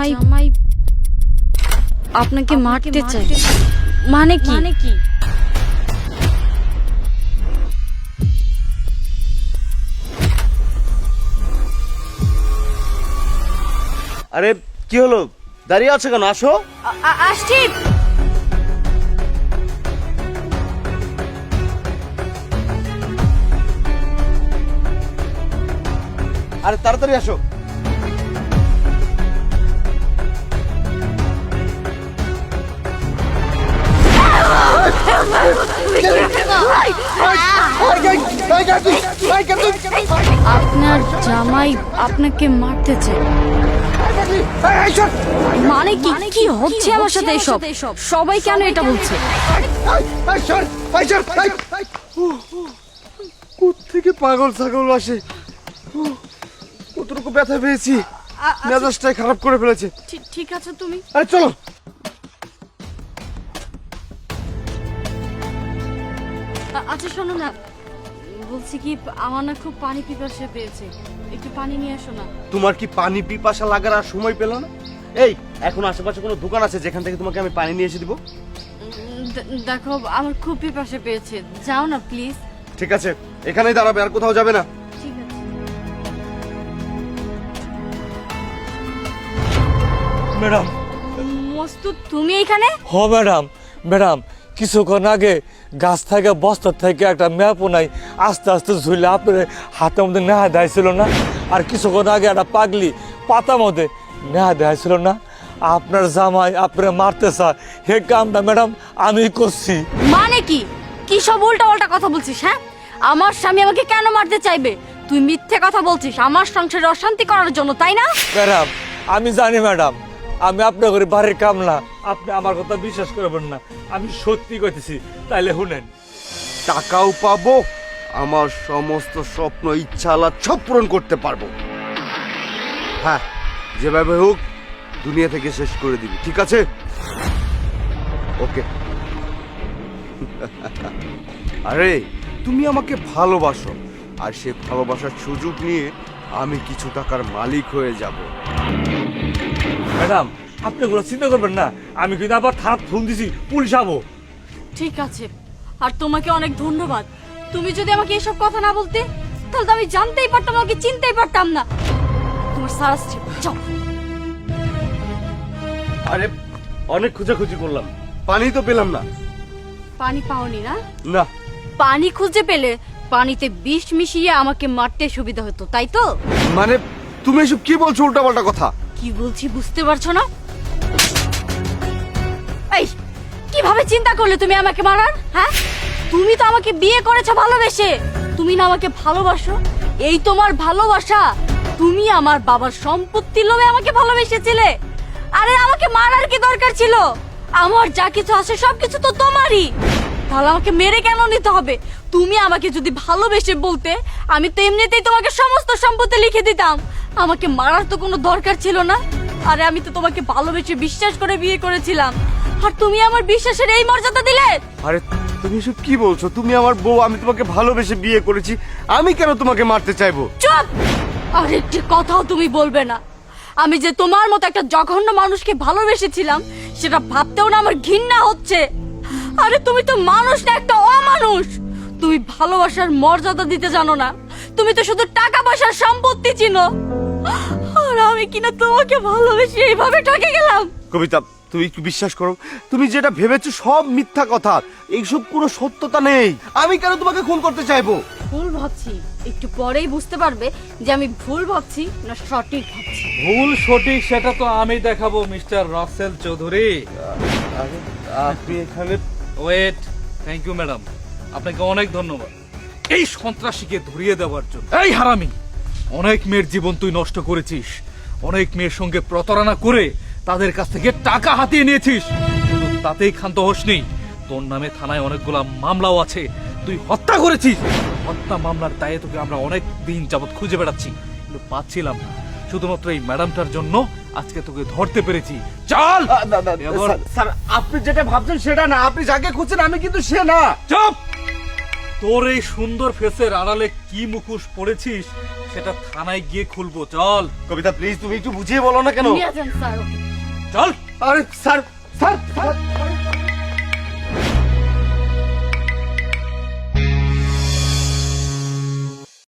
জামাই আপনাকে মারতে চাই। মানে কি? আরে কি হলো, দাঁড়িয়ে আছে কেন? আসো। আসছি। আরে তাড়াতাড়ি আসো। আপনার জামাই আপনাকে মারতে চায়। মানে কি? কি হচ্ছে আমার সাথে এসব? সবাই কেন এটা বলছে? কোত্থেকে পাগল ছাগল আসে? কতটুকু ব্যথা পেয়েছি, মেজাজটাই খারাপ করে ফেলেছে। ঠিক আছে তুমি। আরে চলো। আচ্ছা শোনো না, বলছি কি আমার না খুব পানি পিপাসা পেয়েছে, একটু পানি নিয়ে আসো না। তোমার কি পানি পিপাসা লাগার আর সময় পেল না? এই এখন আশেপাশে কোনো দোকান আছে যেখান থেকে তোমাকে আমি পানি নিয়ে এসে দিব? দেখো আমার খুব পিপাসা পেয়েছে, যাও না প্লিজ। ঠিক আছে, এখানেই দাঁড়াবে, আর কোথাও যাবে না। ঠিক আছে। ম্যাডাম। মস্তুদ তুমি এখানে? হ ম্যাডাম, ম্যাডাম কিছুক্ষণ আগে গাছ থেকে বস্তা থেকে একটা ম্যাপও নাই আস্তে আস্তে ঝুলে আপনার হাতের মধ্যে নেহা দেয়ছিল না? আর কিছুক্ষণ আগে একটা পাগলি পাতা মধ্যে নেহা দেয়ছিল না? আপনার জামাই আপনার মারতে চায়, হে কামটা ম্যাডাম আমি করছি। মানে কি? কি সব উল্টা উল্টা কথা বলছিস? হ্যাঁ, আমার স্বামী আমাকে কেন মারতে চাইবে? তুই মিথ্যে কথা বলছিস আমার সংসারে অশান্তি করার জন্য, তাই না? ম্যাডাম আমি জানি ম্যাডাম, আমি আপনার ঘরে বাড়ির কাম না, আপনি আমার কথা বিশ্বাস করবেন না, আমি সত্যি কইতেছি, তাইলে শুনেন। টাকাও পাবো, আমার সমস্ত স্বপ্ন ইচ্ছা আলাদ সব পূরণ করতে পারবো। হ্যাঁ, যেভাবে হোক দুনিয়া থেকে শেষ করে দিবি, ঠিক আছে? ওকে। আরে তুমি আমাকে ভালোবাসো, আর সে ভালোবাসার সুযোগ নিয়ে আমি কিছু টাকার মালিক হয়ে যাব। ম্যাডাম আপনি কোনো চিন্তা করবেন না, আমি কিন্তু আবার থানা ফোন দিছি, পুলিশ আবো। ঠিক আছে, আর তোমাকে অনেক ধন্যবাদ। তুমি যদি আমাকে এসব কথা না বলতে তাহলে তো আমি জানতেই পারতাম, আমাকে চিনতেই পারতাম না। তোমার সারা যাও। আরে অনেক খোঁজাখুঁজি করলাম, পানি তো পেলাম না। পানি পাওনি না? না। পানি খুঁজে পেলে পানিতে বিষ মিশিয়ে আমাকে মারতে সুবিধা হতো, তাই তো? মানে তুমি এসব কি বলছো উল্টাপাল্টা কথা? কি বলছি বুঝতে পারছো না? এই কিভাবে চিন্তা করলে তুমি আমাকে মারার? হ্যাঁ, তুমি তো আমাকে বিয়ে করেছো ভালোবেসে, তুমি না আমাকে ভালোবাসো? এই তোমার ভালোবাসা? তুমি আমার বাবার সম্পত্তির লোভে আমাকে ভালোবেসেছিলে। আরে আমাকে মারার কি দরকার ছিল? আমার যা কিছু আছে সবকিছু তো তোমারই, তাহলে আমাকে মেরে কেন নিতে হবে? তুমি আমাকে যদি ভালোবেসে বলতে আমি তো এমনিতেই তোমাকে সমস্ত সম্পত্তি লিখে দিতাম, আমাকে মারার তো কোনো দরকার ছিল না। আরে আমি তো তোমাকে ভালোবেসে বিশ্বাস করে বিয়ে করেছিলাম, আর তুমি আমার বিশ্বাসের এই মর্যাদা দিলে? আরে তুমি এসব কি বলছো? তুমি আমার বউ, আমি তোমাকে ভালোবেসে বিয়ে করেছি, আমি কেন তোমাকে মারতে চাইবো? চুপ! আর একটি কথাও তুমি বলবে না। আমি যে তোমার মতো একটা জঘন্য মানুষকে ভালোবেসেছিলাম সেটা ভাবতেও না আমার ঘৃণা হচ্ছে। আরে তুমি তো মানুষ না, একটা অমানুষ। তুমি ভালোবাসার মর্যাদা দিতে জানো না, তুমি তো শুধু টাকা পয়সার সম্পত্তি চিনো। আর আমি কিনা তোমাকে ভালোবেসে এইভাবে ঠকে গেলাম। কবিতা, তুমি একটু বিশ্বাস করো, তুমি যেটা ভেবেছো সব মিথ্যা কথা, এইসব কোনো সত্যতা নেই। আমি কেন তোমাকে খুন করতে চাইবো? ভুল ভাবছি, একটু পরেই বুঝতে পারবে যে আমি ভুল ভাবছি না সঠিক ভাবছি। ভুল সঠিক সেটা তো আমি দেখাবো মিস্টার রাসেল চৌধুরী। আরে আপনি এখানে? ওয়েট, থ্যাংক ইউ ম্যাডাম, আপনাকে অনেক ধন্যবাদ এই সন্ত্রাসীকে ধরিয়ে দেওয়ার জন্য। এই হারামি, অনেক মেয়ের জীবন তুই নষ্ট করেছিস, অনেক মেয়ের সঙ্গে প্রতারণা করে তাদের কাছ থেকে টাকা হাতিয়ে নিয়েছিস, কিন্তু তাতেই ক্ষান্ত হোসনি। তোর নামে থানায় অনেকগুলা মামলাও আছে, তুই হত্যা করেছিস। হত্যা মামলার দায়ে তোকে আমরা অনেক দিন যাবত খুঁজে বেড়াচ্ছি, কিন্তু পাচ্ছিলাম না। শুধুমাত্র এই ম্যাডামটার জন্য আজকে তোকে ধরতে পেরেছি। চল। স্যার, আপনি যেটা ভাবছেন সেটা না, আপনি যাকে খুঁজছেন আমি কিন্তু সে না। চুপ! তোর এই সুন্দর ফেসের আড়ালে কি মুখোশ পড়েছিস সেটা থানায় গিয়ে খুলবো। চল কবিতা প্লিজ তুমি একটু বুঝিয়ে বলো না কেন? নিয়ে যান স্যার ওকে। চল। আরে স্যার স্যার স্যার